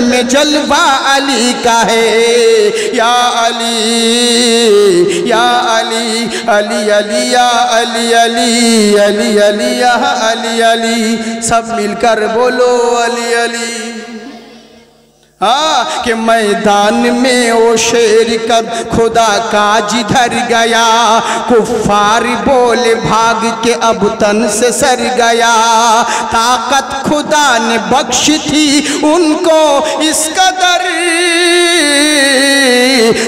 में जलवा अली का है। या अली या अली अली अली या अली अली अली अली या अली अली, सब मिलकर बोलो अली अली। हाँ कि मैदान में ओ शेर कब खुदा का जिधर गया, कुफ्फार बोले भाग के अब तन से सर गया। ताकत खुदा ने बख्शी थी उनको इस कदर,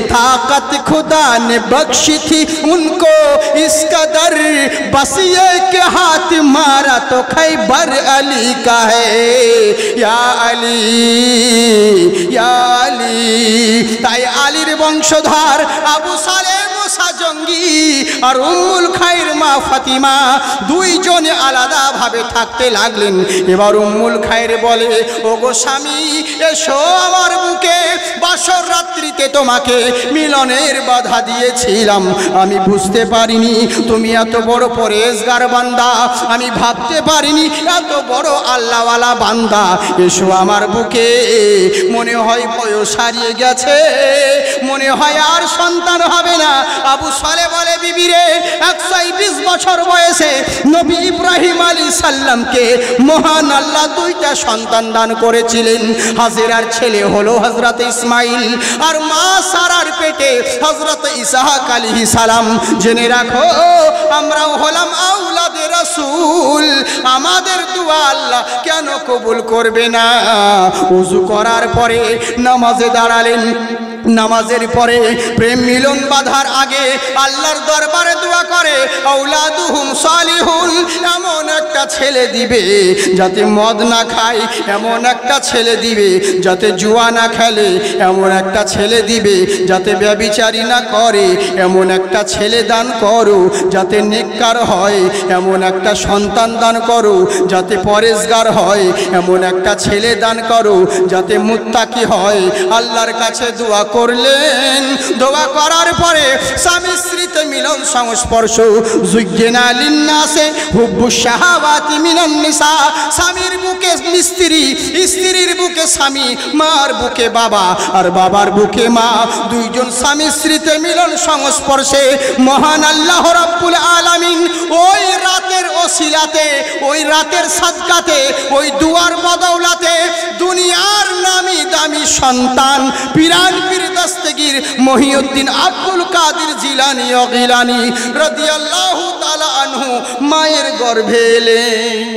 ताकत खुदा ने बख्शी थी उनको इस कदर, बस ये के हाथ मारा तो खैबर अली का है। या अली या अली, তাই আলীর বংশধর আবু সালেহ মুসা জঙ্গি আর উম্মুল খায়ের মা ফাতিমা দুইজনে আলাদাভাবে থাকতে লাগলেন। এবার উম্মুল খায়ের বলে, ওগো স্বামী এসো আমার বুকে, বাসর রাত্রিতে তোমাকে মিলনের বাধা দিয়েছিলাম, আমি বুঝতে পারিনি তুমি এত বড় পরেজগার বান্দা, আমি ভাবতে পারিনি এত বড় আল্লাহওয়ালা বান্দা। এসো আমার বুকে, মনে হয় বয়স হারিয়ে গেছে, মনে হয় আর সন্তান হবে না। আবু সালেহ বলে, বিবি রে 120 বছর বয়সে নবী ইব্রাহিম আলাইহিস সালামকে মহান আল্লাহ দুইটা সন্তান দান করেছিলেন। হাজেরার ছেলে হলো হযরত ইসমাইল, আর মা সারার পেটে হযরত ইসহাক আলাইহিস সালাম। জেনে রাখো আমরাও হলাম আওলাদে রাসূল, আমাদের দোয়া আল্লাহ কেন কবুল করবে না? ওযু করার পরে নামাজে দাঁড়ালেন, নামাজের পরে প্রেম মিলন বাঁধার আগে আল্লাহর দরবারে দোয়া করে, আওলাদুহুম সালিহুন, এমন একটা ছেলে দিবে যাতে মদ না খায়, এমন একটা ছেলে দিবে যাতে জুয়া না খেলে, এমন একটা ছেলে দিবে যাতে ব্যভিচারী না করে, এমন একটা ছেলে দান করো যাতে নেককার হয়, এমন একটা সন্তান দান করো যাতে পরেজগার হয়, এমন একটা ছেলে দান করো যাতে মুত্তাকি হয়। আল্লাহর কাছে দোয়া করলেন। দোয়া করার পরে স্বামী স্ত্রীতে মিলন সংস্পর্শ, যুজ্ঞেনা লিন্নাসে হুব্বু শাহাওয়াতি মিনান নিসা, স্বামীর বুকে স্ত্রী, স্ত্রীর বুকে স্বামী, মার বুকে বাবা, আর বাবার বুকে মা, দুইজন স্বামী স্ত্রীতে মিলন সংস্পর্শে মহান আল্লাহ রাব্বুল আলামিন ওই রাতের ওসিলাতে, ওই রাতের সাদকাতে, ওই দুয়ার বদৌলতে দুনিয়ার নামি দামি সন্তান পিরান পীর দস্তগীর মহিউদ্দিন আব্দুল কাদের জিলানী ও গিলানী রাদিয়াল্লাহু তাআলা আনহু মায়ের গর্ভে এলেন।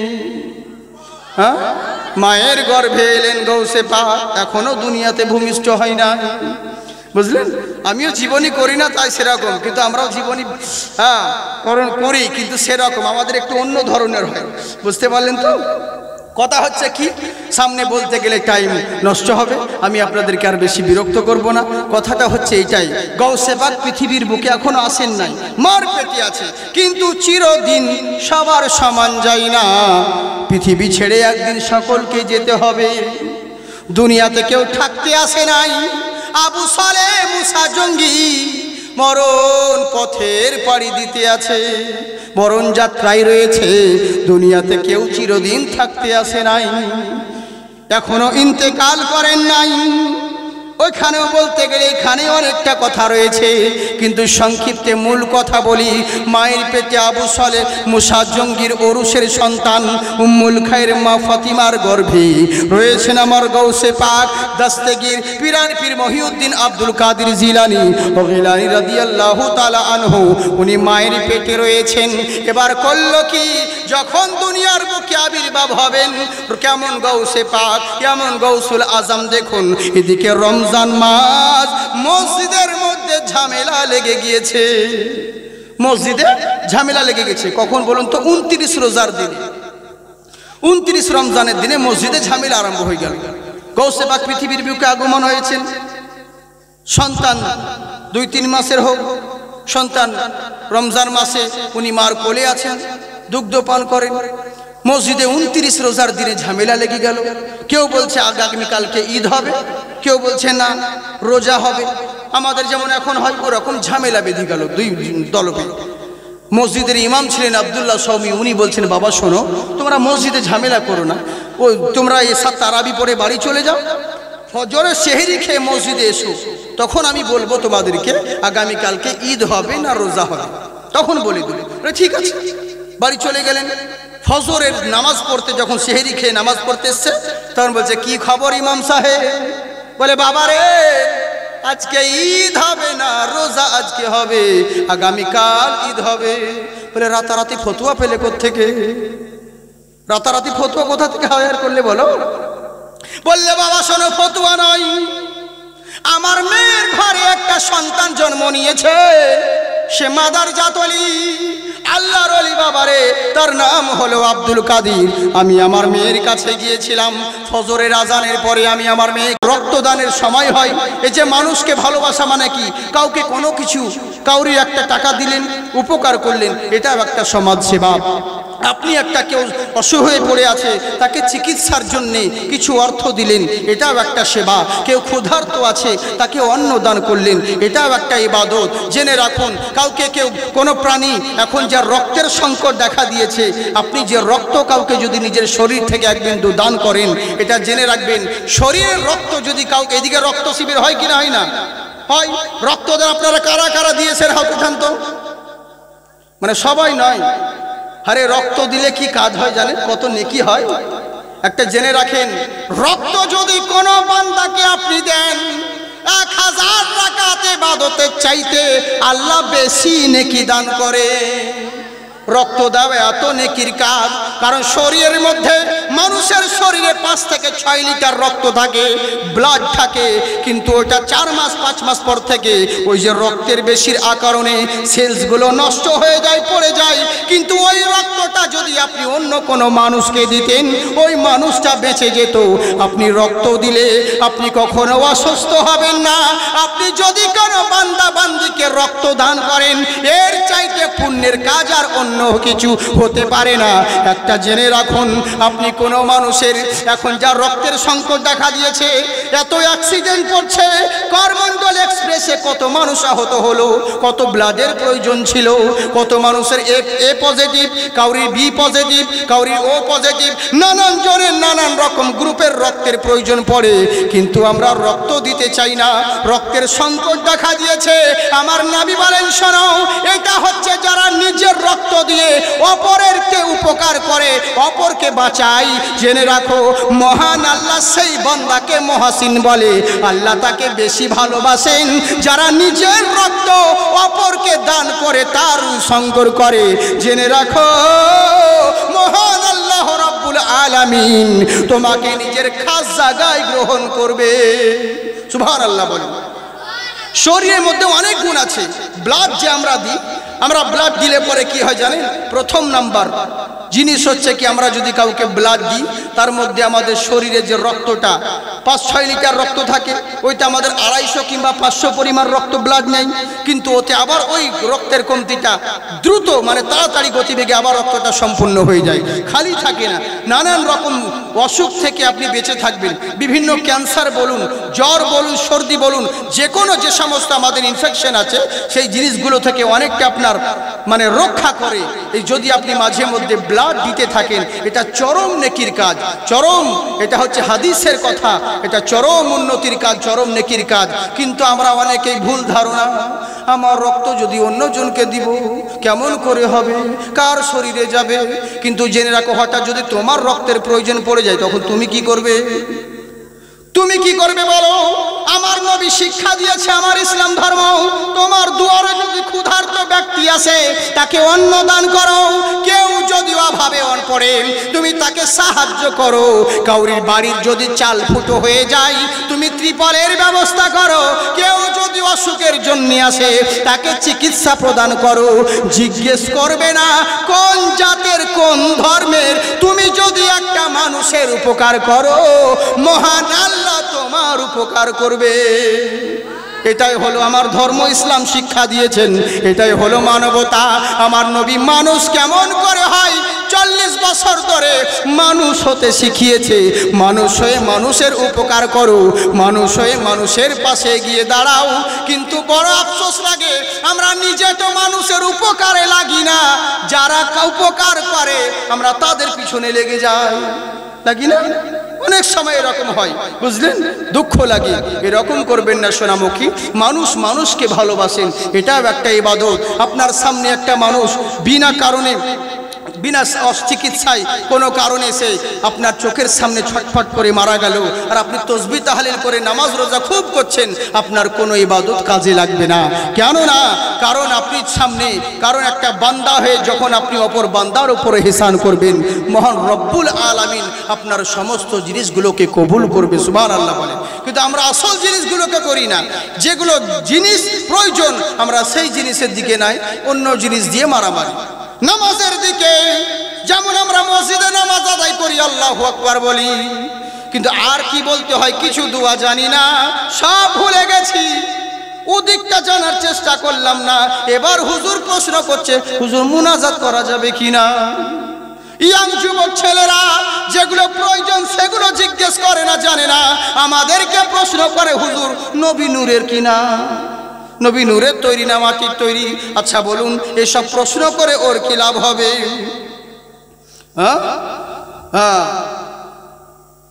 হ্যাঁ, মায়ের গর্ভে এলেন গৌসে পাক, এখনো দুনিয়াতে ভূমিষ্ঠ হয় না। বুঝলেন, আমিও জীবনী করি না তাই সেরকম, কিন্তু আমরাও জীবনী করি, কিন্তু সেরকম আমাদের একটু অন্য ধরনের হয়। বুঝতে পারলেন তো? কথা হচ্ছে কি, সামনে বলতে গেলে টাইম নষ্ট হবে, আমি আপনাদেরকে আর বেশি বিরক্ত করব না। কথাটা হচ্ছে এইটাই, গৌসে পাক পৃথিবীর বুকে এখনো আসেন নাই, মার পেটে আছে, কিন্তু চিরদিন সবার সমান যায় না। পৃথিবী ছেড়ে একদিন সকলকে যেতে হবে, দুনিয়াতে কেউ থাকতে আসে নাই। আবু সালেহ মুসা জঙ্গি মরণ পথের পাড়ি দিতে আছে, মরণ যাত্রায় রয়েছে, দুনিয়াতে কেউ চিরদিন থাকতে আসে নাই, এখনো ইন্তেকাল করেন নাই। ওইখানেও বলতে গেলে এখানে অনেকটা কথা রয়েছে, কিন্তু সংক্ষিপ্তে মূল কথা বলি। মায়ের পেটে আবু সালেহ মুসা জঙ্গির ওরুসের সন্তান উম্মুল খায়ের মা ফাতিমার গর্ভে রয়েছেন আমার গৌসে পাক দস্তগীর পিরান পীর মহিউদ্দিন আব্দুল কাদের জিলানী ও গিলানী রাদিয়াল্লাহু তাআলা আনহু, উনি মায়ের পেটে রয়েছেন। এবার করল কি, যখন দুনিয়ার বুকে আবির্ভাব হবেন, কেমন গৌসে পাক, কেমন গৌসুল আজম। দেখুন এদিকে রমজান মাস, মসজিদের মধ্যে ঝামেলা লেগে গিয়েছে, মসজিদে ঝামেলা লেগে গেছে। কখন বলুন তো? 29 রোজার দিনে, 29 রমজানের দিনে মসজিদে ঝামেলা আরম্ভ হয়ে গেল। গৌসে পাক পৃথিবীর বুকে আগমন হয়েছেন, সন্তান 2-3 মাসের হোক সন্তান, রমজান মাসে উনি মার কোলে আছেন, দুগ্ধ পান করেন। মসজিদে 29 রোজার দিনে ঝামেলা লেগে গেল। কেউ বলছে আগামীকালকে ঈদ হবে, কেউ বলছে না রোজা হবে। আমাদের যেমন এখন হয় ওরকম ঝামেলা বেঁধে গেল দুই দলকে। মসজিদের ইমাম ছিলেন আব্দুল্লাহ সৌমি, উনি বলছেন, বাবা শোনো, তোমরা মসজিদে ঝামেলা করো না, ও তোমরা এসা তারাবি পরে বাড়ি চলে যাও। ফজরের সেহরি খেয়ে মসজিদে এসো, তখন আমি বলবো তোমাদেরকে আগামীকালকে ঈদ হবে না রোজা হবে, তখন বলে দিল। ঠিক আছে, বাড়ি চলে গেলেন। ফজরের নামাজ পড়তে যখন সেহরি খেয়ে নামাজ পড়তে এসছে, তখন বলছে কি খবর ইমাম সাহেব? বলে বাবা রে, আজকে ঈদ হবে না, রোজা আজকে হবে, আগামীকাল ঈদ হবে। বলে রাতারাতি ফতুয়া পেলে কোত্থেকে? রাতারাতি ফতুয়া কোথা থেকে হায়ার করলে বলো? বললে বাবা শোনো, ফতুয়া নয়, আমার মেয়ের ঘরে একটা সন্তান জন্ম নিয়েছে, সে মাদার জাতলি, আল্লাহর ওলি বাবারে, তার নাম হলো আব্দুল কাদির। আমি আমার মেয়ের কাছে গিয়েছিলাম, ফজরের আজানের পরে আমি আমার মেয়ে, রক্তদানের সময় হয়। এই যে মানুষকে ভালোবাসা মানে কি? কাউকে কোনো কিছু, কাউরি একটা টাকা দিলেন, উপকার করলেন, এটাও একটা সমাজ সেবা। আপনি একটা কেউ অসহায় পড়ে আছে, তাকে চিকিৎসার জন্য কিছু অর্থ দিলেন, এটাও একটা সেবা। কেউ ক্ষুধার্ত আছে, তাকে অন্ন দান করলেন, এটাও একটা ইবাদত। জেনে রাখুন, কাউকে কেউ কোনো প্রাণী, এখন যা রক্তের সংকট দেখা দিয়েছে, আপনি যে রক্ত কাউকে যদি নিজের শরীর থেকে এক বিন্দু দান করেন, এটা জেনে রাখবেন, শরীরের রক্ত যদি কাউকে, এদিকে রক্ত শিবির হয় কি না হয় না? হয়। রক্তদান আপনারা কারা কারা দিয়েছেন হাত উঠান তো? মানে সবাই নয়। আরে রক্ত দিলে কি কাজ হয় জানেন? কত নেকি হয় একটা জেনে রাখেন। রক্ত যদি কোনো বান্দাকে আপনি দেন, 1000 রাকাত ইবাদতের চাইতে আল্লাহ বেশি নেকি দান করে। রক্ত দেওয়া এত নেকির কাজ, কারণ শরীরের মধ্যে, মানুষের শরীরে 5 থেকে 6 লিটার রক্ত থাকে, ব্লাড থাকে, কিন্তু ওটা 4 মাস 5 মাস পর থেকে ওই যে রক্তের বেশির কারণে সেলসগুলো নষ্ট হয়ে যায়, পড়ে যায়। কিন্তু ওই রক্তটা যদি আপনি অন্য কোনো মানুষকে দিতেন, ওই মানুষটা বেঁচে যেত। আপনি রক্ত দিলে আপনি কখনো অসুস্থ হবেন না। আপনি যদি কোনো বান্দা বান্দিকে রক্ত দান করেন, এর চাইতে পুণ্যের কাজ আর অন্য কিছু হতে পারে না। একটা জেনে রাখুন, আপনি কোনো মানুষের, এখন যা রক্তের সংকট দেখা দিয়েছে, এত অ্যাক্সিডেন্ট করছে, করমণ্ডল এক্সপ্রেসে কত মানুষ আহত হলো, কত ব্লাডের প্রয়োজন ছিল, কত মানুষের এ পজিটিভ, কাউরি বি পজিটিভ, কাউরি ও পজিটিভ, নানান জনের নানান রকম গ্রুপের রক্তের প্রয়োজন পড়ে, কিন্তু আমরা রক্ত দিতে চাই না। রক্তের সংকট দেখা দিয়েছে। আমার নবী বলেন শোনো, এটা হচ্ছে যারা নিজের রক্ত দিয়ে অপরেরকে উপকার করে, অপরকে বাঁচায়। জেনে রাখো, মহান আল্লাহ সেই বান্দাকে মহাসিন বলে। আল্লাহ তাকে বেশি ভালোবাসেন যারা নিজের রক্ত অপরকে দান করে, তার সংগ্রহ করে। জেনে রাখো, মহান আল্লাহ রাব্বুল আলামিন তোমাকে নিজের খাস জায়গায় গ্রহণ করবে। সুবহানাল্লাহ বলেন। শরীরের মধ্যে অনেক গুণ আছে। ব্লাড যে আমরা দিই, আমরা ব্লাড দিলে পরে কি হয় জানেন? প্রথম নাম্বার জিনিস হচ্ছে কি, আমরা যদি কাউকে ব্লাড দিই, তার মধ্যে আমাদের শরীরে যে রক্তটা 5-6 লিটার রক্ত থাকে, ওইটা আমাদের 250 কিংবা 500 পরিমাণ রক্ত ব্লাড নেই, কিন্তু ওতে আবার ওই রক্তের কমতিটা দ্রুত, মানে তাড়াতাড়ি গতিবেগে আবার রক্তটা সম্পূর্ণ হয়ে যায়, খালি থাকে না। নানান রকম অসুখ থেকে আপনি বেঁচে থাকবেন। বিভিন্ন ক্যান্সার বলুন, জ্বর বলুন, সর্দি বলুন, যে কোনো যে সমস্ত আমাদের ইনফেকশন আছে, সেই জিনিসগুলো থেকে অনেকটা আপনার মানে রক্ষা করে। এই যদি আপনি মাঝে মধ্যে ব্লাড দিতে থাকেন, এটা চরম নেকির কাজ, চরম, এটা হচ্ছে হাদিসের কথা, এটা চরম উন্নতির কাজ, চরম নেকির কাজ। কিন্তু আমরা অনেকেই ভুল ধারণা, আমার রক্ত যদি অন্যজনকে দিব কেমন করে হবে, কার শরীরে যাবে। কিন্তু জেনে রাখো, হঠাৎ যদি তোমার রক্তের প্রয়োজন পড়ে যায়, তখন তুমি কি করবে? তুমি কি করবে বলো? আমার নবী শিক্ষা দিয়েছে, আমার ইসলাম ধর্ম, তোমার দুয়ারে যদি ক্ষুধার্ত ব্যক্তি আসে, তাকে অন্ন দান করো। কেউ যদি অভাবে পড়ে, তুমি তাকে সাহায্য করো। কাউরির বাড়ির যদি চাল ফুটো হয়ে যায়, তুমি ত্রিপলের ব্যবস্থা করো। কেউ যদি অসুখের জন্য আসে, তাকে চিকিৎসা প্রদান করো। জিজ্ঞেস করবে না কোন জাতের, কোন ধর্মের। তুমি যদি একটা মানুষের উপকার করো, মহান আল্লাহ তোমার উপকার করবে। এটাই হলো আমার ধর্ম, ইসলাম শিক্ষা দিয়েছেন। এটাই হলো মানবতা। আমার নবী মানুষ কেমন করে হয় 40 বছর ধরে মানুষ হতে শিখিয়েছে। মানুষ হয়ে মানুষের উপকার করো, মানুষ হয়ে মানুষের পাশে গিয়ে দাঁড়াও। কিন্তু বড় আফসোস লাগে, আমরা নিজে তো মানুষের উপকারে লাগি না, যারা উপকার করে আমরা তাদের পিছনে লেগে যাই, লাগি না? অনেক সময় এরকম হয়, বুঝলেন, দুঃখ লাগে। এরকম করবেন না সোনামুখী। মানুষ মানুষকে ভালোবাসেন, এটাও একটা ইবাদত। আপনার সামনে একটা মানুষ বিনা কারণে, বিনা চিকিৎসায় কোনো কারণে সে আপনার চোখের সামনে ছটফট করে মারা গেল, আর আপনি তসবিহ তাহলিল করে নামাজ রোজা খুব করছেন, আপনার কোনো ইবাদত কাজে লাগবে না। কেন না? কারণ আপনি সামনে, কারণ একটা বান্দা হয়ে যখন আপনি অপর বান্দার উপরে হিসান করবেন, মহান রব্বুল আলামিন আপনার সমস্ত জিনিসগুলোকে কবুল করবে। সুবহানাল্লাহ বলেন। কিন্তু আমরা আসল জিনিসগুলোকে করি না, যেগুলো জিনিস প্রয়োজন আমরা সেই জিনিসের দিকে নাই, অন্য জিনিস দিয়ে মারামারি। নামাজের দিকে যেমন আমরা মসজিদে নামাজ আদায় করি, আল্লাহু আকবার বলি, কিন্তু আর কি বলতে হয় কিছু দোয়া জানি না, সব ভুলে গেছি। ওদিকটা জানার চেষ্টা করলাম না। এবার হুজুর প্রশ্ন করছে, হুজুর মুনাজাত করা যাবে কিনা? ইয়াং যুবক ছেলেরা যেগুলো প্রয়োজন সেগুলো জিজ্ঞেস করে না, জানে না, আমাদেরকে প্রশ্ন করে, হুজুর নবী নূরের কিনা? নবী নূরের তৈরি না মাটির তৈরি? আচ্ছা বলুন, এসব প্রশ্ন করে ওর কি লাভ হবে? হ্যাঁ হ্যাঁ,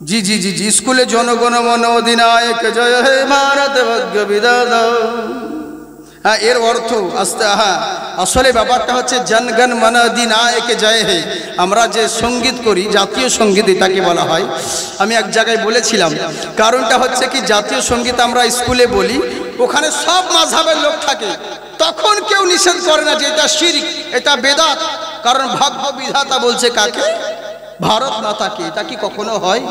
জি জি জি জি, স্কুলে জনগণ মন অধিনায়ক জয় হে ভারত ভাগ্য বিধাতা। হ্যাঁ, এর অর্থ আস্তে, হ্যাঁ আসলে ব্যাপারটা হচ্ছে জনগণ মন অধিনায়ক জয় হে। আমরা যে সঙ্গীত করি, জাতীয় সঙ্গীত এটাকে বলা হয়। আমি এক জায়গায় বলেছিলাম, কারণটা হচ্ছে কি, জাতীয় সঙ্গীত আমরা স্কুলে বলি, ওখানে সব মাযহাবের লোক থাকে, তখন কেউ নিষেধ করে না যে এটা শিরক, এটা বেদাত, কারণ ভাগ্য বিধাতা বলছে কাকে? ভারত মাতাকে। এটা কি কখনো হয়?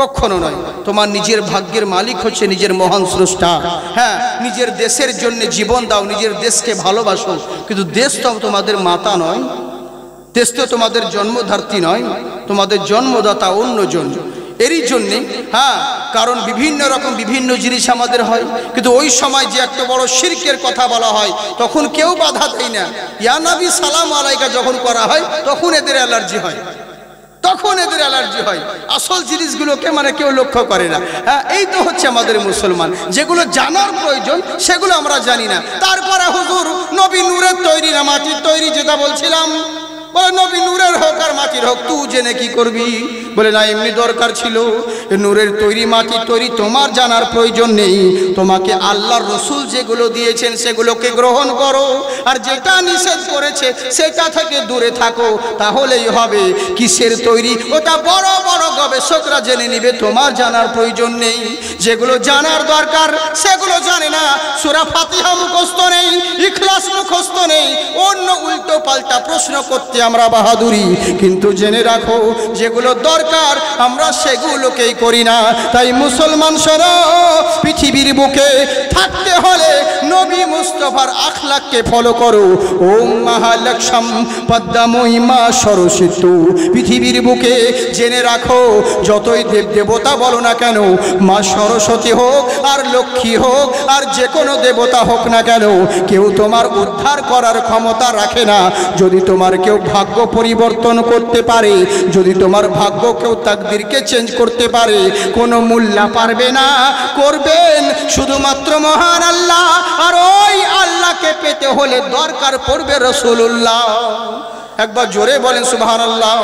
কখনো নয়। তোমার নিজের ভাগ্যের মালিক হচ্ছে নিজের মহান স্রষ্টা। হ্যাঁ, নিজের দেশের জন্য জীবন দাও, নিজের দেশকে ভালোবাসো, কিন্তু দেশ তো তোমাদের মাতা নয়, দেশ তো তোমাদের জন্মধাত্রী নয়, তোমাদের জন্মদাতা অন্যজন। এরই জন্যে, হ্যাঁ, কারণ বিভিন্ন রকম বিভিন্ন জিনিস আমাদের হয়, কিন্তু ওই সময় যে একটা বড় শিরকের কথা বলা হয় তখন কেউ বাধা দেয় না। ইয়া নবী সালাম আলাইকা যখন করা হয় তখন এদের অ্যালার্জি হয়, তখন এদের অ্যালার্জি হয়। আসল জিনিসগুলোকে মানে কেউ লক্ষ্য করে না। হ্যাঁ, এই তো হচ্ছে আমাদের মুসলমান, যেগুলো জানার প্রয়োজন সেগুলো আমরা জানি না। তারপরে হুজুর নবী নূরের তৈরি না মাটির তৈরি, যেটা বলছিলাম, বলে নবী নূরের হোক আর মাটির হোক, তুই জেনে কি করবি? বলে না, এমনি দরকার ছিল, নূরের তৈরি মাটির তৈরি তোমার জানার প্রয়োজন নেই, তোমাকে আল্লাহর রসুল যেগুলো দিয়েছেন সেগুলোকে গ্রহণ করো, আর যেটা নিষেধ করেছে সেটা থেকে দূরে থাকো, তাহলেই হবে। কিসের তৈরি ওটা বড় বড় গবেষকরা জেনে নিবে, তোমার জানার প্রয়োজন নেই। যেগুলো জানার দরকার সেগুলো জানে না, সূরা ফাতিহা মুখস্থ নেই, ইখলাস মুখস্থ নেই, অন্য উল্টো পাল্টা প্রশ্ন করতে আমরা বাহাদুরি, কিন্তু জেনে রাখো যেগুলো দরকার আমরা সেগুলোকেই করি না। তাই মুসলমান শোনো, পৃথিবীর বুকে থাকতে হলে নবী মুস্তাফার আখলাককে ফলো করো। ওম মহালক্ষ্মী পদ্মমহিমা সরস্বতী। পৃথিবীর বুকে জেনে রাখো, যতই দেব দেবতা বলো না কেন, মা সরস্বতী হোক আর লক্ষ্মী হোক আর যে কোনো দেবতা হোক না কেন, কেউ তোমার উদ্ধার করার ক্ষমতা রাখে না। যদি তোমার কেউ ভাগ্য পরিবর্তন করতে পারে, যদি তোমার ভাগ্য কেউ তাকদীরকে চেঞ্জ করতে পারে, কোনো মোল্লা পারবে না। করবেন শুধুমাত্র মহান আল্লাহ, আর ওই আল্লাহকে পেতে হলে দরকার পড়বে রাসূলুল্লাহ। একবার জোরে বলেন সুবহানাল্লাহ।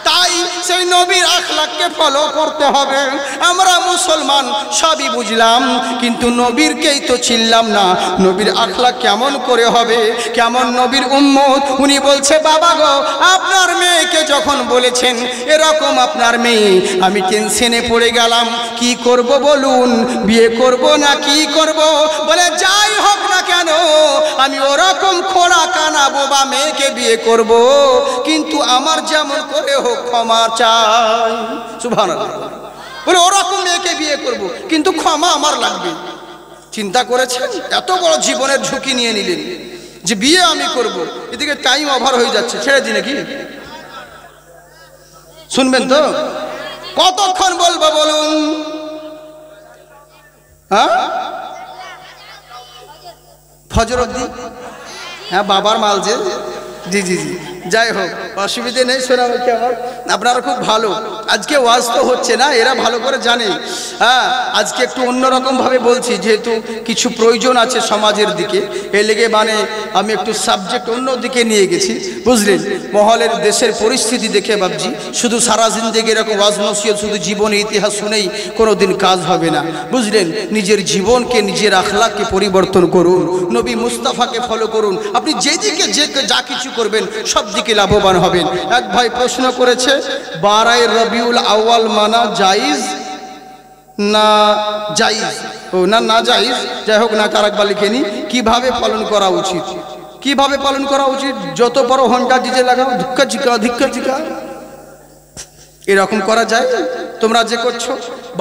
তাই সেই নবীর আখলাককে ফলো করতে হবে। আমরা মুসলমান সবই বুঝলাম, কিন্তু নবীরকেই তো চিনলাম না। নবীর আখলাক কেমন করে হবে, কেমন নবীর উম্মত? উনি বলছে, বাবা গো, আপনার মেয়েকে যখন বলেছেন এরকম আপনার মেয়ে, আমি টেনশনে পড়ে গেলাম, কি করব বলুন, বিয়ে করব না কি করব? বলে যাই হোক না কেন, আমি ওরকম খোড়া কানা বোবা মেয়েকে বিয়ে করব, কিন্তু আমার যেমন করে হোক ক্ষমা চাই। সুবহানাল্লাহ। বলে ওরকম মেয়েকে বিয়ে করব, কিন্তু ক্ষমা আমার লাগবে। চিন্তা করেছেন? এত বড় জীবনের ঝুঁকি নিয়ে নিলেন যে বিয়ে আমি করব, এদিকে টাইম ওভার হয়ে যাচ্ছে, ছেড়ে দিন নাকি? শুনবেন তো? কতক্ষণ বলবো বলুন? হ্যাঁ, ফজর অবধি? হ্যাঁ, বাবার মাল যে। জি জি জি, যাই হোক, অসুবিধে নেই। শোনা হচ্ছে আমার, আপনারা খুব ভালো। আজকে ওয়াজ তো হচ্ছে না, এরা ভালো করে জানে। হ্যাঁ, আজকে একটু অন্যরকম ভাবে বলছি, যেহেতু কিছু প্রয়োজন আছে সমাজের দিকে, এই লেগে মানে আমি একটু সাবজেক্ট অন্য দিকে নিয়ে গেছি, বুঝলেন। মহলের দেশের পরিস্থিতি দেখে ভাবছি শুধু সারা জিন্দেগি এরকম ওয়াজ নসিহত শুধু জীবনের ইতিহাস শুনেই কোনোদিন কাজ হবে না, বুঝলেন। নিজের জীবনকে, নিজের আখলাককে পরিবর্তন করুন, নবী মুস্তাফাকে ফলো করুন। আপনি যেদিকে যা কিছু করবেন সব দিকে লাভবান হবেন। এক ভাই প্রশ্ন করেছে, 12 রবিউল আউয়াল মানা জায়েজ না জায়েজ, ও না জায়েজ, যাই হোক না কারাকবা লিখেনি, কিভাবে পালন করা উচিত? কিভাবে পালন করা উচিত? যত বড় ঘন্টা ডিজে লাগাও, ধিক্কা চিকা এরকম করা যায়? তোমরা যে করছো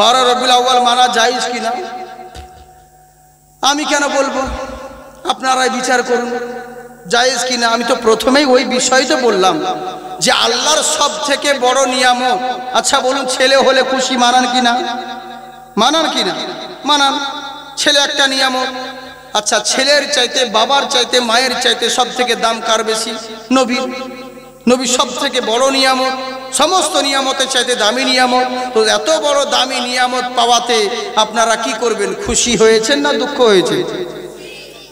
12 রবিউল আউয়াল মানা জায়েজ কিনা আমি কেন বলবো, আপনারাই বিচার করুন জায়েজ কিনা। আমি তো প্রথমেই ওই বিষয় তো বললাম যে আল্লাহর সব থেকে বড় নিয়ামত। আচ্ছা বলুন, ছেলে হলে খুশি মানান কিনা? মানান কিনা? মানান। ছেলে একটা নিয়ামত। আচ্ছা, ছেলের চাইতে, বাবার চাইতে, মায়ের চাইতে সব থেকে দাম কার বেশি? নবীর। নবী সব থেকে বড় নিয়ামত, সমস্ত নিয়ামতের চাইতে দামি নিয়ামত। তো এত বড় দামি নিয়ামত পাওয়াতে আপনারা কি করবেন? খুশি হয়েছেন না দুঃখ হয়েছে?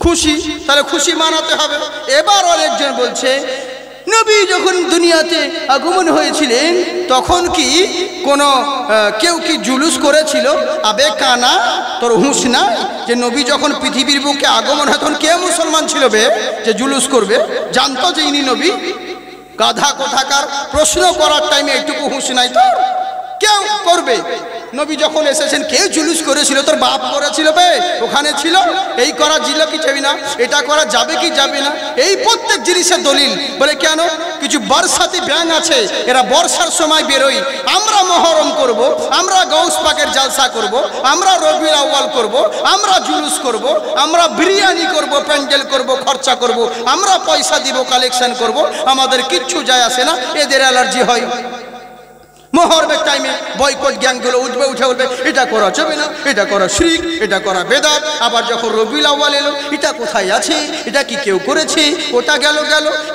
খুশি। তাহলে খুশি মানাতে হবে। এবার অনেকজন বলছে, নবী যখন দুনিয়াতে আগমন হয়েছিলেন তখন কি কোনো কেউ কি জুলুস করেছিল? আবে কানা, তোর হুঁশ না যে নবী যখন পৃথিবীর বুকে আগমন হয় তখন কে মুসলমান ছিল বে যে জুলুস করবে? জানতো যে ইনি নবী? গাধা কোথাকার, প্রশ্ন করার টাইমে এইটুকু হুঁশ নাই তোর? কেউ করবে? নবী যখন এসেছেন কে জুলুস করেছিল? তোর বাপ করেছিল বে, ওখানে ছিল। এই করা জিল কি যাবি না, এটা করা যাবে কি যাবে না, এই প্রত্যেক জিনিসের দলিল। বলে কেন? কিছু বর্ষাতি ব্যাং আছে, এরা বর্ষার সময় বেরোই, আমরা মহরম করব, আমরা গৌস পাকের জালসা করব, আমরা রবিউল আউয়াল করব, আমরা জুলুস করব, আমরা বিরিয়ানি করব, প্যান্ডেল করব, খরচা করব, আমরা পয়সা দিব, কালেকশন করব, আমাদের কিচ্ছু যায় আসে না, এদের অ্যালার্জি হয়। মহরমের টাইমে বয়কট গ্যাংগুলো উঠবে, উঠে বলবে এটা করা চলবে না, এটা করা শিরক, এটা করা বেদাত। আবার যখন রবিউল আউয়াল এলো, এটা কোথায় আছে, এটা কি কেউ করেছে, ওটা গেল।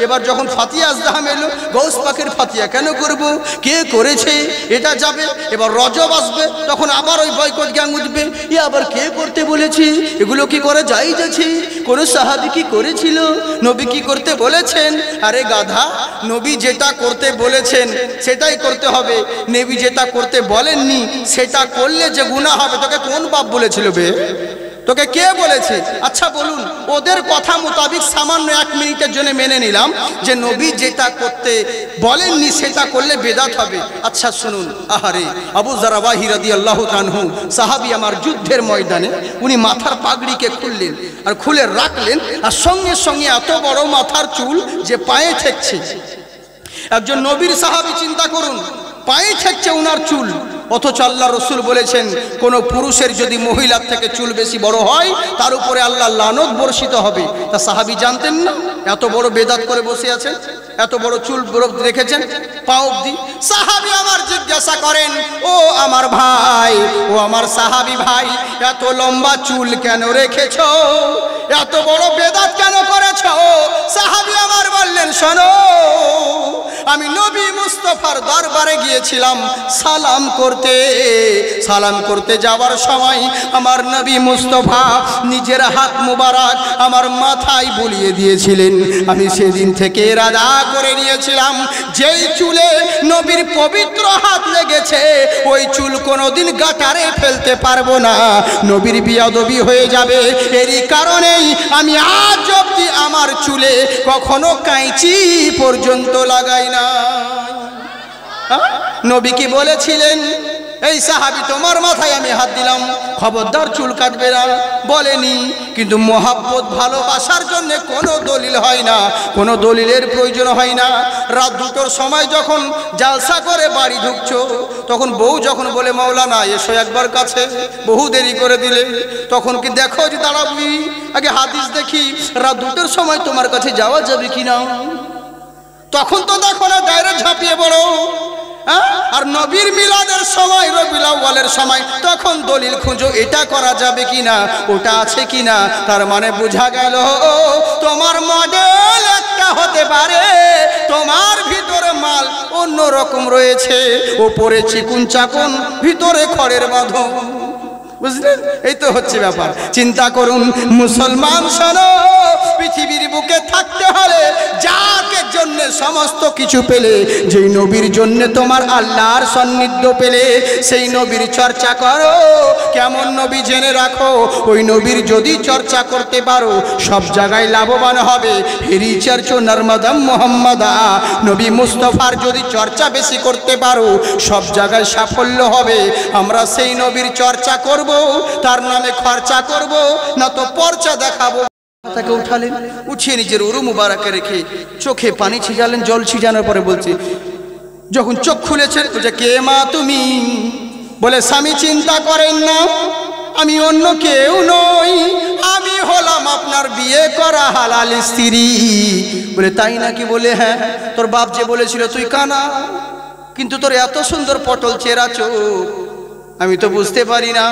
এবার যখন ফাতিয়া আজদাহাম এলো, গৌস পাকের ফাতিয়া কেন করব, কে করেছে, এটা যাবে। এবার রজব আসবে, তখন আবার ওই বয়কট গ্যাং উঠবে, এ আবার কে করতে বলেছে, এগুলো কি করে জায়েজ আছে, কোন সাহাবী কি করেছিল, নবী কি করতে বলেছেন? আরে গাধা, নবী যেটা করতে বলেছেন সেটাই করতে হবে। নবী যেটা করতে বলেননি সেটা করলে যে গুনাহ হবে, তোকে কোন বাপ বলেছিল বে? তোকে কে বলেছে? আচ্ছা বলুন, ওদের কথা মোতাবিক সামান্য 1 মিনিটের জন্য মেনে নিলাম যে নবী যেটা করতে বলেননি সেটা করলে বেদাত হবে। আচ্ছা শুনুন, আহারে আবু জারওয়াহি রাদিয়াল্লাহু আনহু সাহাবী, আমার যুদ্ধের ময়দানে উনি মাথার পাগড়িকে খুললেন আর খুলে রাখলেন, আর সঙ্গে সঙ্গে এত বড় মাথার চুল যে পায়ে ঠেকছে। একজন নবীর সাহাবী, চিন্তা করুন, পায়ে ঠেকছে উনার চুল। অথচ আল্লাহ রসুল বলেছেন, কোন পুরুষের যদি মহিলার থেকে চুল বেশি বড় হয় তার উপরে আল্লাহ লানত বর্ষিত হবে। তা সাহাবী জানতেন না? এত বড় বেদাত করে বসে আছেন, এত বড় চুল রেখেছেন পা অবধি। সাহাবী আমার জিজ্ঞাসা করেন, ও আমার ভাই, ও আমার সাহাবী ভাই, এত লম্বা চুল কেন রেখেছ, এত বড় বেদাত কেন করেছ? সাহাবী আমার বললেন, শোনো, আমি নবী মুস্তাফার দরবারে গিয়েছিলাম সালাম করতে যাওয়ার সময় আমার নবী মুস্তাফা নিজের হাত মুবারক আমার মাথায় বুলিয়ে দিয়েছিলেন। আমি সেদিন থেকে ইরাদা করে নিয়েছিলাম, যেই চুলে নবীর পবিত্র হাত লেগেছে ওই চুল কোনোদিন গাটারে ফেলতে পারবো না, নবীর বিয়াদবি হয়ে যাবে। এরই কারণেই আমি আজ অবধি আমার চুলে কখনো কাঁচি পর্যন্ত লাগাই না। নবী কি বলেছিলেন, এই সাহাবী তোমার মাথায় আমি হাত দিলাম, খবরদার চুল কাটবে না? বলেনি। কিন্তু মোহাব্বত, ভালোবাসার জন্য কোনো দলিল হয় না, কোনো দলিলের প্রয়োজন হয় না। রাত 2টোর সময় যখন জালসা করে বাড়ি ঢুকছো, তখন বউ যখন বলে, মাওলানা এসো একবার কাছে, বহু দেরি করে দিলে, তখন কি দেখো যে দাঁড়াবি, আগে হাদিস দেখি, রাত 2টোর সময় তোমার কাছে যাওয়া যাবে কি না? তখন তো দেখো না, ডাইরেক্ট ঝাঁপিয়ে পড়ো। আর নবীর মিলাদের সময় রবিউল আউয়ালের সময় তখন দলিল খুঁজো এটা করা যাবে কিনা, ওটা আছে কিনা। তার মানে বোঝা গেল তোমার মডেল একটা হতে পারে, তোমার ভিতরে মাল অন্য রকম রয়েছে, ওপরে চিকুন চাকুন ভিতরে খড়ের বাঁধন। বুঝলেন? এই তো হচ্ছে ব্যাপার। চিন্তা করুন মুসলমান শোনো, পৃথিবীর বুকে থাকতে হলে যাকে জন্য সমস্ত কিছু পেলে, যেই নবীর জন্য তোমার আল্লাহর সান্নিধ্য পেলে, সেই নবীর চর্চা করো। কেমন নবী জেনে রাখো, ওই নবীর যদি চর্চা করতে পারো সব জায়গায় লাভবান হবে। হেরি চর্চো নর্মদম মোহাম্মদা, নবী মুস্তফার যদি চর্চা বেশি করতে পারো সব জায়গায় সাফল্য হবে। আমরা সেই নবীর চর্চা করব, তার নামে খরচা করব না তো পর্চা দেখাবো। তাকে উঠালেন, উঠিয়ে নিজের উরু মুবারাকে রেখে চোখে পানি ছিটালেন। জল ছিটানোর পরে বলছে, যখন চোখ খুলেছেন বলছে, কে মা তুমি? বলে, স্বামী চিন্তা করেন না, আমি অন্য কেউ নই, আমি হলাম আপনার বিয়ে করা হালাল স্ত্রী। বলে, তাই নাকি? বলে, হ্যাঁ। তোর বাপ যে বলেছিল তুই কানা, কিন্তু তোর এত সুন্দর পটল চেরা চোখ, আমি তো বুঝতে পারি না।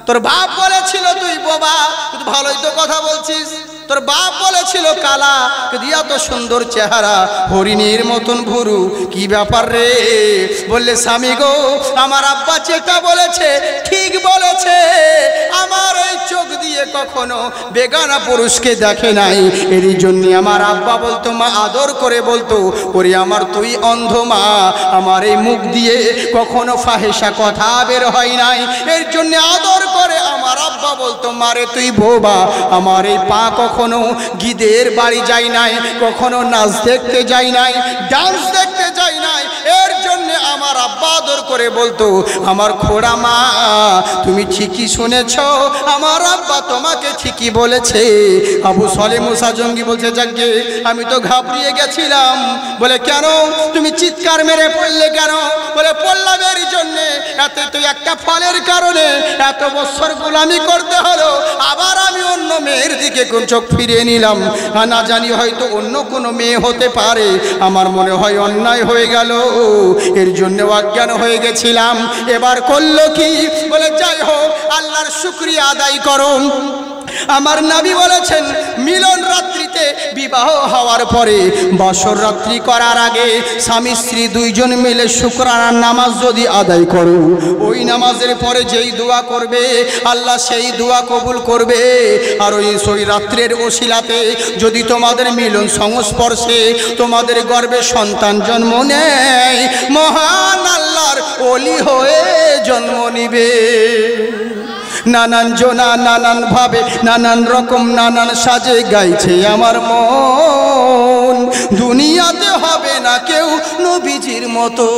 তোর বাপ বলেছিল তুই বোবা, কিন্তু ভালোই তো কথা বলছিস। তোর বাপ বলেছিল কালা, কিন্তু এত সুন্দর চেহারা, হরিণীর মতন ভুরু, কি ব্যাপার রে? বললে, স্বামী গো, আমার আব্বা যেটা বলেছে ঠিক বলেছে। আমার এই চোখ দিয়ে কখনো বেগানা পুরুষকে দেখে নাই, এরই জন্য আমার আব্বা বলতো, মা আদর করে বলতো, ওরে আমার তুই অন্ধ মা, আমার এই মুখ দিয়ে কখনো ফাহেসা কথা বের হয় নাই, এর জন্য আদর করে আমার আব্বা বলতো, মারে তুই বোবা। আমার এই পা কখনো গিদের বাড়ি যাই নাই, কখনো নাচ দেখতে যাই নাই, ডান্স দেখতে যাই নাই, এর জন্য আমার আব্বা আদর করে বলতো, আমার খোড়া মা তুমি ঠিকই শুনেছ, আমার আব্বা তোমাকে ঠিকই বলেছে। আবু সলে মুসা জঙ্গি বলছে, যাকে আমি তো ঘাবড়িয়ে গেছিলাম। বলে, কেন? তুমি চিৎকার মেরে পড়লে কেন? বলে, পড়লাম এর জন্যে, এতে তো একটা ফলের কারণে এত বছর গোলামি করতে হলো, আবার আমি অন্য মেয়ের দিকে কোন চোখ ফিরিয়ে নিলাম। না জানি হয়তো অন্য কোনো মেয়ে হতে পারে, আমার মনে হয় অন্যায় হয়ে গেল, এর জন্য অজ্ঞান হয়ে গেছিলাম। এবার করলো কি? বলে, যাই হোক আল্লাহর শুকরিয়া আদায় করো। আমার নবী বলেছেন, মিলন রাত্রিতে বিবাহ হওয়ার পরে বছর রাত্রি করার আগে স্বামী স্ত্রী দুইজন মিলে শুকরানার নামাজ যদি আদায় করো, ওই নামাজের পরে যেই দোয়া করবে আল্লাহ সেই দোয়া কবুল করবে। আর ওই রাত্রের ওসিলাতে যদি তোমাদের মিলন সংস্পর্শে তোমাদের গর্ভে সন্তান জন্ম নেয়, মহান আল্লাহর ওলি হয়ে জন্ম নিবে। নানান জোনা নানান ভাবে নানান রকম নানান সাজে গাইছে আমার মন, দুনিয়াতে হবে না কেউ নবীজির মতো।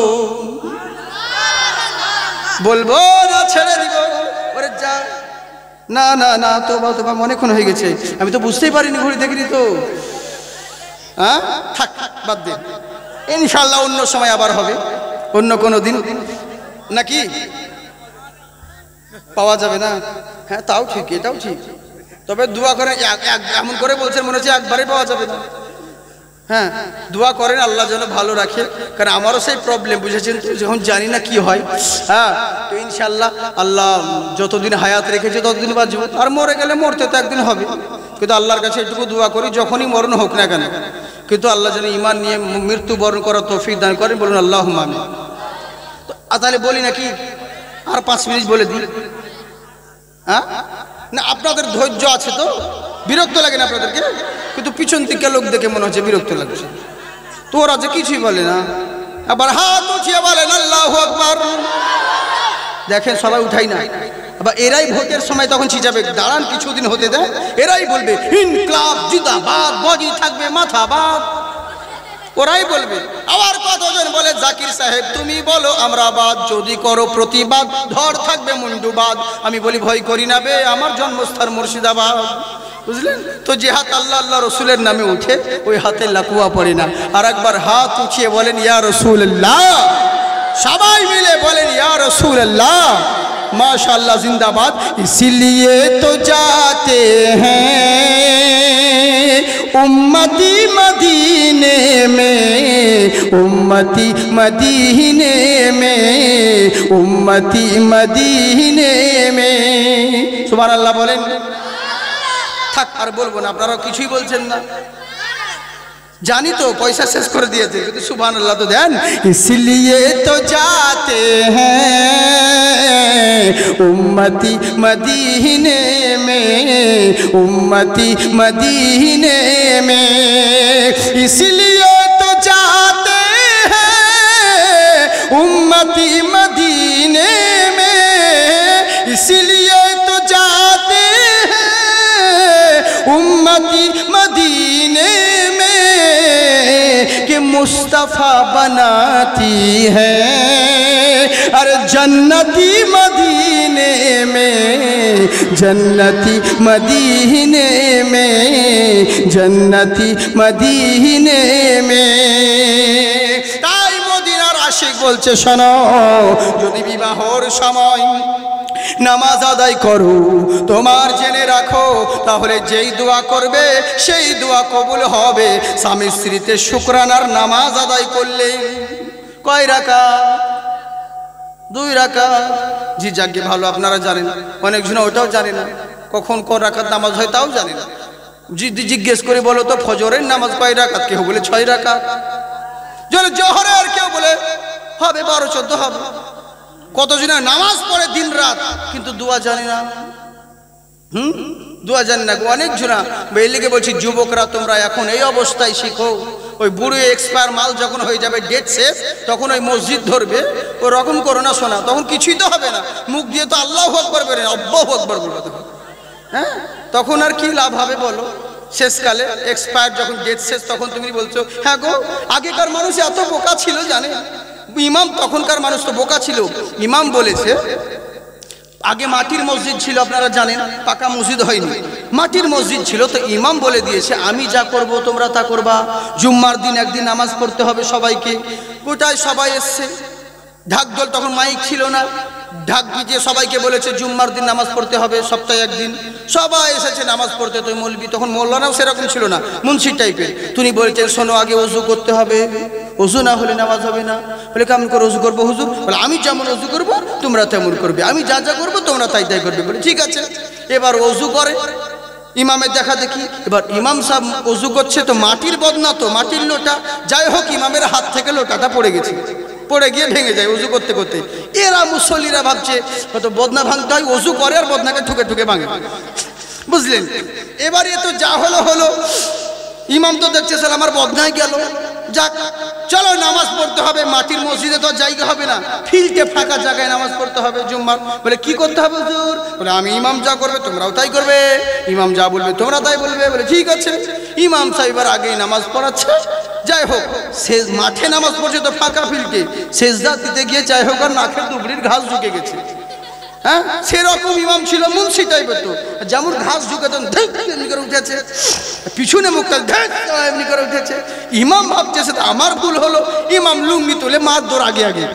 বলবো না ছেড়ে দিব? ওরে যা, না না না, তোবা তোবা অনেকক্ষণ হয়ে গেছে, আমি তো বুঝতেই পারিনি, ঘড়ি দেখিনি তো। হ্যাঁ, থাক বাদ দিন, ইনশাল্লাহ অন্য সময় আবার হবে, অন্য কোনো দিন নাকি পাওয়া যাবে না? হ্যাঁ, তাও ঠিক, এটাও ঠিক। তবে দোয়া করেন, এমন করে বলছেন মনে হচ্ছে একবারে পাওয়া যাবে না। হ্যাঁ, দোয়া করেন আল্লাহ যেন ভালো রাখে, কারণ আমারও সেই প্রবলেম, বুঝেছেন তো, যখন জানি না কি হয়। হ্যাঁ, তো ইনশাল্লাহ আল্লাহ যতদিন হায়াত রেখেছে ততদিন বাঁচবো, আর মরে গেলে মরতে তো একদিন হবে, কিন্তু আল্লাহর কাছে এটুকু দোয়া করি যখনই মরণ হোক না কেন, কিন্তু আল্লাহ যেন ঈমান নিয়ে মৃত্যুবরণ করার তৌফিক দান করেন, বলুন আল্লাহুম্মা আমিন। তাহলে বলি নাকি আর 5 মিনিট বলে দিই? হ্যাঁ না, আপনাদের ধৈর্য আছে তো? বিরক্ত লাগে না আপনাদেরকে? কিন্তু পিছন থেকে লোক দেখে মনে হচ্ছে বিরক্ত লাগছে। তোরা যে কিছুই বলে না, আবার হাত উঠিয়ে বলেন আল্লাহু আকবার। দেখেন সবাই উঠাই না, আবার এরাই ভোটের সময় তখন ছিটাবে, দাঁড়ান কিছুদিন হতে দেয়, এরাই বলবে ইনকলাব জিন্দাবাদ, বডি থাকবে মাথা বাদ, ওরাই বলবে। আবার কতজন বলে জাকির সাহেব তুমি বলো আমরা বাদ, যদি করো প্রতিবাদ ধর থাকবে মুন্ডুবাদ। আমি বলি ভয় করি না বে, আমার জন্মস্থান মুর্শিদাবাদ। বুঝলেন তো, যে হাত আল্লাহ আল্লাহ রসুলের নামে উঠে ওই হাতে লাকুয়া পড়ে না। আর একবার হাত উঠিয়ে বলেন ইয়া রসুল্লাহ, সবাই মিলে বলেন ইয়া রসুল্লাহ, माशाअल्लाह जिंदाबाद। इसीलिए तो जाते हैं उम्मती मदीने में, उम्मती मदीने में, उम्मती मदीने में। सुभान अल्लाह बोलें। থাক আর বলবো না, আপনারা কিছুই বলছেন না। जानी तो पैसा शेष कर दिए थे, तो सुभान अल्लाह तो ध्यान। इसलिए तो जाते हैं उम्मती मदीने में, उम्मती मदीने में, इसलिए तो जाते हैं उम्मती मदीने में, इसलिए तो जाते हैं उम्मती मदीने कि मुस्तफ़ा बनाती है। अरे जन्नती मदीने में, जन्नती मदीने में, जन्नती मदीने में। ताई मदीनार आशिक बोलছে শোনো, যদি বিবাহর সময় নামাজ আদায় করো, তোমার জেনে রাখো তাহলে যেই দোয়া করবে সেই দোয়া কবুল হবে স্বামী স্ত্রীতে শুকরানার নামাজ আদায় করলে। কয় রাকাত? 2 রাকাত। জি যাকে ভালো আপনারা জানেন, অনেকজন ওটাও জানে না কখন কোন রাকাত নামাজ হয় তাও জানে না। জিজ্ঞেস করে বলো তো ফজরের নামাজ কয় রাকাত? কেউ বলে 6 রাকাত, জোহরে আর কেউ বলে হবে 12-14 হবে। কতজন নামাজ পড়ে দিন রাত কিন্তু দোয়া জানে না। দোয়া জানে না। অনেক জনা বেলিকে বলছি যুবকরা তোমরা এখন এই অবস্থায় শিখো, ওই বুড়ো এক্সপায়ার মাল যখন হয়ে যাবে ডেট শেষ তখন ওই মসজিদ ধরবে, ও রকম করো না শোনা, তখন কিছুই তো হবে না, মুখ দিয়ে তো আল্লাহু আকবার বলে আল্লাহু আকবার বলবে তখন। হ্যাঁ তখন আর কি লাভ হবে বলো? শেষকালে এক্সপায়ার যখন ডেট শেষ তখন তুমি বলছো হ্যাঁ গো আগেকার মানুষ এত বোকা ছিল জানে। ইমাম তখনকার মানুষ তো বোকা ছিল। ইমাম বলেছে আগে মাটির মসজিদ ছিল, আপনারা জানেন পাকা মসজিদ হয়নি, মাটির মসজিদ ছিল। তো ইমাম বলে দিয়েছে আমি যা করব তোমরা তা করবা। জুম্মার দিন একদিন নামাজ পড়তে হবে সবাইকে। গোটায় সবাই এসছে, ঢাকঢোল তখন মাইক ছিল না, ঢাক পিটিয়ে সবাইকে বলেছে জুম্মার দিন নামাজ পড়তে হবে, সপ্তাহে একদিন। সবাই এসেছে নামাজ পড়তে। তো মৌলবি তখন মৌলানাও সেরকম ছিল না, মুন্সি টাইপের। তিনি বলেছেন শোনো আগে ওযু করতে হবে, ওযু না হলে নামাজ হবে না। বলে কেমন করে ওযু করবো হুজুর? বলে আমি যেমন ওযু করবো তোমরা তেমন করবে, আমি যা যা করবো তোমরা তাই তাই করবে। বলে ঠিক আছে। এবার ওযু করে ইমামের দেখা দেখি। এবার ইমাম সাহেব ওযু করছে তো মাটির বদনা, তো মাটির লোটা, যাই হোক ইমামের হাত থেকে লোটাটা পড়ে গেছে, পড়ে গিয়ে ভেঙে যায় ওযু করতে করতে। এরা মুসল্লিরা ভাবছে হয়তো বদনা ভাঙতে হয়, ওযু করে আর বদনাকে ঠুকে ঠুকে ভাঙে, বুঝলেন? এবার এ তো যা হলো হলো, ইমাম তো দেখছে স্যার আমার বদনায় গেল, যাক চলো নামাজ পড়তে হবে। মাটির মসজিদে তো জায়গা হবে না, ফিল্ডে ফাঁকা জায়গায় নামাজ পড়তে হবে জুম্মার। বলে কি করতে হবে হুজুর? বলে আমি ইমাম যা করবে তোমরাও তাই করবে, ইমাম যা বলবে তোমরা তাই বলবে। বলে ঠিক আছে। ইমাম সাহেবের আগেই নামাজ পড়াচ্ছে। যাই হোক শেষ মাঠে নামাজ পড়ছে তো ফাঁকা ফিল্ডে, সেজদা দিতে গিয়ে যাই হোক আর নাকের দুবড়ির ঘাস ঢুকে গেছে। হ্যাঁ সেরকম ইমাম ছিল মুন্সি টাইপের, তো যেমন ঘাস ঢুকে তখন এমনি করে উঠেছে, পিছনে মুখটা এমনি করে উঠেছে। ইমাম ভাবছে সেটা আমার ভুল হলো। ইমাম লুঙ্গি তুলে মার দৌড় আগে আগে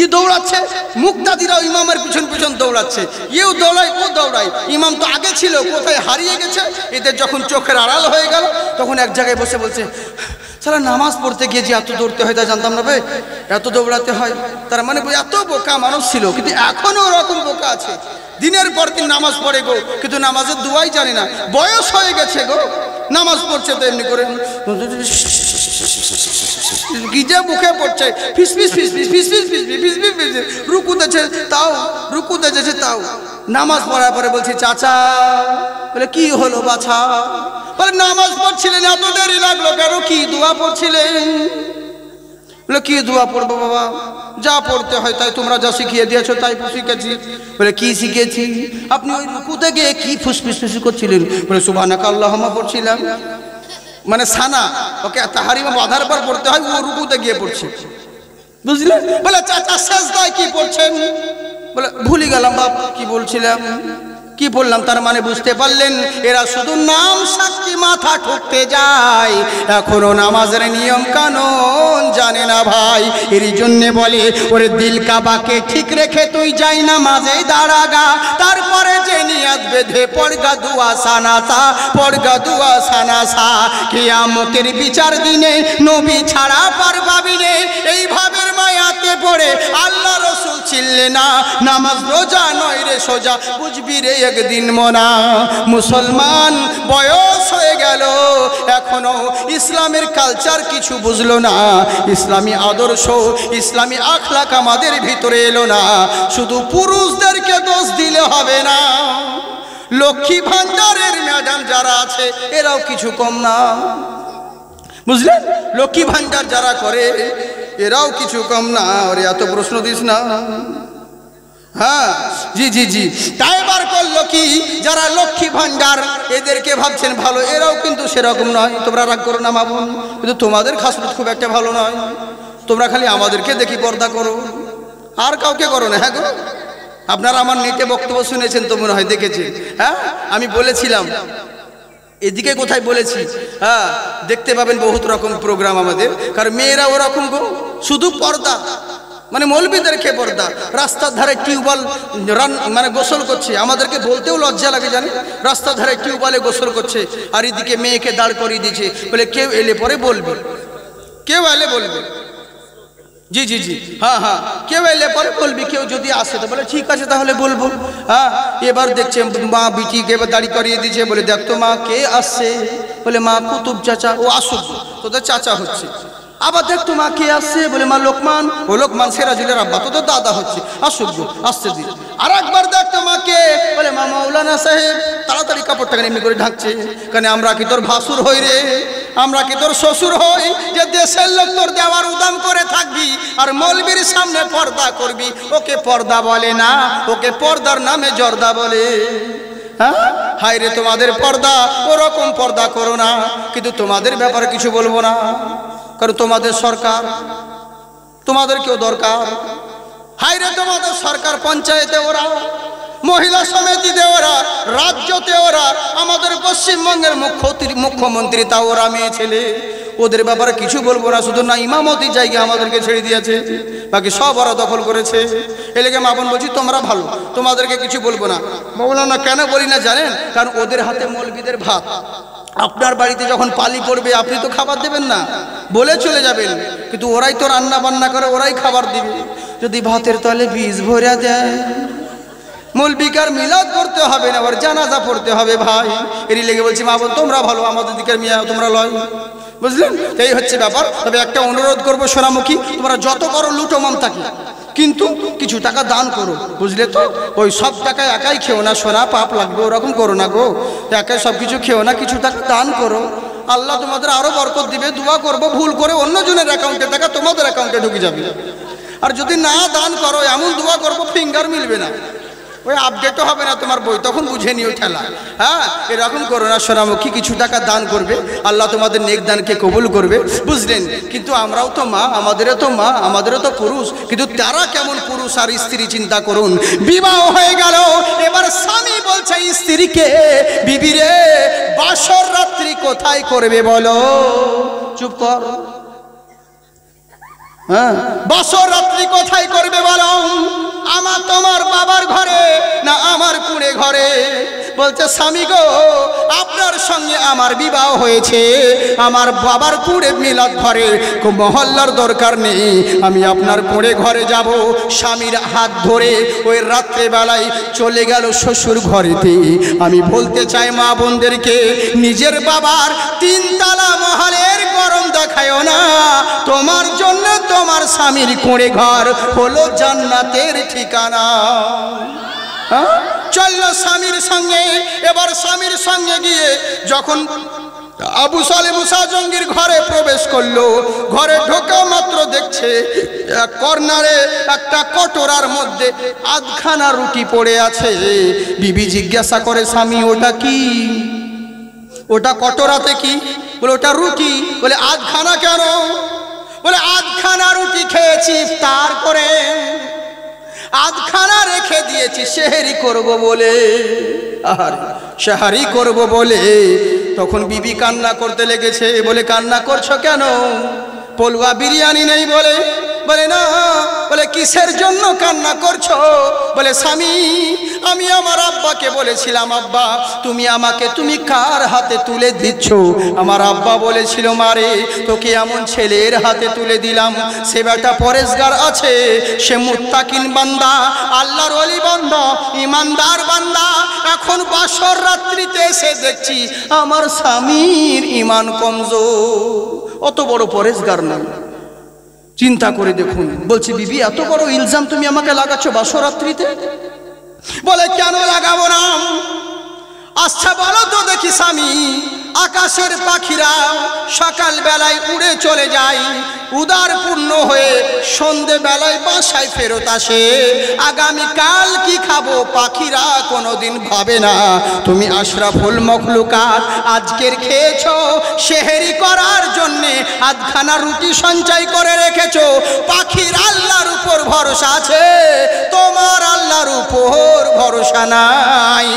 ই দৌড়াচ্ছে, মুক্তাদিরাও ইমামের পিছন পিছন দৌড়াচ্ছে, এও দৌড়ায় ও দৌড়ায়। ইমাম তো আগে ছিল, কোথায় হারিয়ে গেছে। এদের যখন চোখের আড়াল হয়ে গেল তখন এক জায়গায় বসে বলছে সারা নামাজ পড়তে গিয়ে যে এত দৌড়তে হয় তা জানতাম না ভাই, এত দৌড়াতে হয়। তার মানে এত বোকা মানুষ ছিল, কিন্তু এখনো ওরকম বোকা আছে। দিনের পর দিন নামাজ পড়ে গো, কিন্তু নামাজের দুয়াই জানে না। বয়স হয়ে গেছে গো, নামাজ পড়ছে তো এমনি করে কি যে মুখে পড়ছে, ফিস ফিস ফিস ফিস ফিস ফিস ফিস ফিস ফিস ফিস। রুকু দিয়েছে তাও, রুকু দিয়েছে তাও। নামাজ পড়ার পরে বলছি চাচা। বলে কি হলো বাছা? বলে নামাজ পড়ছিলেন এত দেরি লাগলো কেন? কি দোয়া পড়ছিলেন? বলে কি দোয়া পড়বো বাবা? যা পড়তে হয় তাই তোমরা যা শিখিয়ে দিয়েছো তাই শিখেছি। বলে কি শিখেছি? আপনি ওই রুকুতে গিয়ে কি ফুসফুস করছিলেন? বলে সুবহানাকা আল্লাহুম্মা পড়ছিলাম। মানে সানা ওকে তাহারিমা বাঁধার পর পড়তে হয়, ও রুকুতে গিয়ে পড়ছে, বুঝলে? বলে চাচা সেজদায় কি পড়ছেন? বলে ভুলে গেলাম বাপ কি বলছিলাম, কি বললাম। তার মানে বুঝতে পারলেন এরা শুধু নাম সাক্ষী মাথা ঠুকতে যায়, এখনো নামাজের নিয়ম কানুন জানে না ভাই। এরই জন্য বলে ওরে দিল কাবাকে ঠিক রেখে তুই যাই নামাজে দাঁড়াগা, তারপরে যে নিয়াত বেঁধে পড়গা দুয়া সানাসা, পড়গা দুয়া সানাসা। কিয়ামতের বিচার দিনে নবী ছাড়া পার পাবি নে। এই ভাবের মায়াতে পড়ে আল্লাহ রসুল ছিললে না, নামাজ রোজা নয় রে সোজা, বুঝবি রে একদিন মনা। মুসলমান বয়স হয়ে গেল, এখনো ইসলামের কালচার কিছু বুঝলো না, ইসলামী আদর্শ ইসলামী আখলাক আমাদের ভিতরে এলো না। শুধু পুরুষদেরকে দোষ দিলে হবে না, লক্ষ্মী ভান্ডারের ম্যাডাম যারা আছে এরাও কিছু কম না, বুঝলেন? লক্ষ্মী ভান্ডার যারা করে এরাও কিছু কম না। ওরে এত প্রশ্ন দিস না। হ্যাঁ জি জি জি, তাই বার করলো কি, যারা লক্ষ্মী ভান্ডার এদেরকে ভাবছেন ভালো, এরাও কিন্তু সেরকম নয়। তোমরা রাগ করো না মা বোন, কিন্তু তোমাদের খাসরত খুব একটা ভালো নয়। তোমরা খালি আমাদেরকে দেখি পর্দা করো, আর কাউকে করো না। হ্যাঁ গো, আপনারা আমার নেটে বক্তব্য শুনেছেন তো মনে হয়, দেখেছেন। হ্যাঁ আমি বলেছিলাম এদিকে কোথায় বলেছি, হ্যাঁ দেখতে পাবেন বহুত রকম প্রোগ্রাম আমাদের। কারণ মেয়েরা ওরকম গো, শুধু পর্দা, মানে মৌলবীদেরকে পর্দা। রাস্তার ধারে টিউবওয়েল মানে গোসল করছে, আমাদেরকে বলতেও লজ্জা লাগে জানি, রাস্তার ধারে টিউবওয়েলে গোসল করছে, আর এদিকে মেয়েকে দাঁড় করিয়ে দিয়েছে, বলে কেউ এলে পরে বলবে, কেউ এলে বলবে। জি জি জি, হ্যাঁ হ্যাঁ, কেউ এলে পরে বলবি, কেউ যদি আসে তো বলে ঠিক আছে তাহলে বলবো। হ্যাঁ এবার দেখছে মা বিটিকে এবার দাঁড়ি করিয়ে দিয়েছে, বলে দেখ তো মা কে আসছে, বলে মা কুতুব চাচা। ও আসুক, তোদের চাচা হচ্ছে। আবার দেখ তো মা কে আসছে, বলে মা লোকমান। ও লোকমান সিরাজুলের আব্বা, তোদের দাদা হচ্ছে, আসুক আসছে দিন। আর একবার দেখ তো মা কে, বলে মা মাওলানা সাহেব। তাড়াতাড়ি কাপড়টাকে এমনি করে ঢাকছে, কারণ আমরা কি তোর ভাসুর হই রে, আমরা কি তোর শ্বশুর হই যে দেশের লোক তোর দেওয়ার উদাম করে থাকবি আর মৌলবীর সামনে পর্দা করবি? ওকে পর্দা বলে না, ওকে পর্দার নামে জর্দা বলে। হ্যাঁ হায় রে তোমাদের পর্দা, ওরকম পর্দা করো না। কিন্তু তোমাদের ব্যাপারে কিছু বলবো না, কারণ তোমাদের সরকার, তোমাদেরকেও দরকার। হায় রে তোমাদের সরকার, পঞ্চায়েতে ওরা, মহিলা সমিতিতে ওরা, রাজ্যতে ওরা, আমাদের পশ্চিমবঙ্গের মুখ্যমন্ত্রী তা ওরা মেয়ে ছেলে। ওদের ব্যাপারে কিছু বলবো না, শুধু না ইমামতির জায়গা আমাদেরকে ছেড়ে দিয়েছে, বাকি সব ওরা দখল করেছে। এলাকে মা বোন বলছি তোমরা ভালো, তোমাদেরকে কিছু বলবো না। মৌলানা কেন বলি না জানেন? কারণ ওদের হাতে মৌলবীদের ভাত। আপনার বাড়িতে যখন পালি পড়বে আপনি তো খাবার দেবেন না, বলে চলে যাবেন, কিন্তু ওরাই তো রান্না বান্না করে, ওরাই খাবার দিবে। যদি ভাতের তলে বীজ ভরে দেয়, মৌলবীকার মিলাদ করতে হবে না, ওর জানাজা পড়তে হবে ভাই। এরই লেগে বলছি মা বোন তোমরা ভালো, আমাদের দিকের মিয়া তোমরা লয়, বুঝলেন? এই হচ্ছে ব্যাপার। তবে একটা অনুরোধ করবো সোনামুখী, তোমরা যত করো লুটো মান থাকি, কিন্তু কিছু টাকা দান করো, বুঝলে তো? ওই সব টাকা একাই খেও না সোনা, পাপ লাগবে, ওরকম করো না গো। একাই সব কিছু খেও না, কিছু টাকা দান করো, আল্লাহ তোমাদের আরো বরকত দিবে। দোয়া করবো, ভুল করে অন্যজনের অ্যাকাউন্টে টাকা তোমাদের অ্যাকাউন্টে ঢুকে যাবে। আর যদি না দান করো, এমন দোয়া করবো ফিঙ্গার মিলবে না, ওই আপডেটও হবে না তোমার বই, তখন বুঝে নিও ঠেলা। হ্যাঁ এরকম করো না সোনামুখী, কিছু টাকা দান করবে, আল্লাহ তোমাদের নেক দানকে কবুল করবে, বুঝলেন? কিন্তু আমরাও তো মা, আমাদেরও তো মা, আমাদেরও তো পুরুষ, কিন্তু তারা কেমন পুরুষ আর স্ত্রী চিন্তা করুন। বিবাহ হয়ে গেল, এবার স্বামী বলছে স্ত্রীকে, বিবি রে বাসর রাত্রি কোথায় করবে বলো? চুপ কর। হ্যাঁ বাসর রাত্রি কোথায় করবে বলো? আমার তোমার বাবার ঘরে না আমার কুঁড়ে ঘরে? বলছে স্বামী গো, আপনার সঙ্গে আমার বিবাহ হয়েছে, আমার বাবার কুঁড়ে মিলাদ ঘরে মহল্লার দরকার নেই, আমি আপনার কুঁড়ে ঘরে যাব। স্বামীর হাত ধরে ওই রাত্রেবেলায় চলে গেল শ্বশুর ঘরেতে। আমি বলতে চাই মা বোনদেরকে, নিজের বাবার তিনতলা মহলের গরম দেখায়ও না, তোমার জন্য তোমার স্বামীর কুঁড়ে ঘর হলো জান্নাতের ঠিকানা। চললো স্বামীর সঙ্গে। এবার স্বামীর সঙ্গে গিয়ে যখন আবু সালে মুসা জঙ্গির ঘরে প্রবেশ করলো, ঘরে ঢোকা মাত্র দেখছে এক কর্নারে একটা কটোরার মধ্যে আধখানা রুটি পড়ে আছে। বিবি জিজ্ঞাসা করে স্বামী ওটা কি? ওটা কটোরাতে কি? বলে ওটা রুটি। বলে আধখানা কেন? বলে আধখানা রুটি খেয়েছি ইফতার করে, আধখানা রেখে দিয়েছি সেহরি করব বলে। আর সেহরি করব বলে তখন বিবি কান্না করতে লেগেছে। বলে কান্না করছো কেন? পোলুয়া বিরিয়ানি নেই বলে? বলে না। বলে কিসের জন্য কান্না করছো? বলে স্বামী আমি আমার আব্বাকে বলেছিলাম, আব্বা তুমি আমাকে তুমি কার হাতে তুলে দিচ্ছ? আমার আব্বা বলেছিল, মারে তোকে এমন ছেলের হাতে তুলে দিলাম, সে বেটা পরেশগার আছে, সে মুত্তাকিন বান্দা, আল্লাহর ওলি বান্দা, ইমানদার বান্দা। এখন বাসর রাত্রিতে এসে দেখছি আমার স্বামীর ঈমান কমজোর, অত বড় পরেশগার না। চিন্তা করে দেখুন। বলছি, বিবি এত বড় ইলজাম তুমি আমাকে লাগাচ্ছ বাসর রাত্রিতে? বলে, কেন লাগাবো না? আচ্ছা বলো তো দেখি স্বামী, আকাশের পাখিরা সকাল বেলায় উড়ে চলে যায়, উদার পূর্ণ হয়ে সন্ধে বেলায় বাসায় ফেরত আসে, আগামীকাল কি খাবো পাখিরা কোনোদিন ভাবে না। তুমি আশরাফুল মখলুকাত, আজকের খেয়েছো, সেহেরি করার জন্যে আধখানা রুটি সঞ্চয় করে রেখেছো। পাখির আল্লাহর উপর ভরসা আছে, তোমার আল্লাহর উপর ভরসা নাই।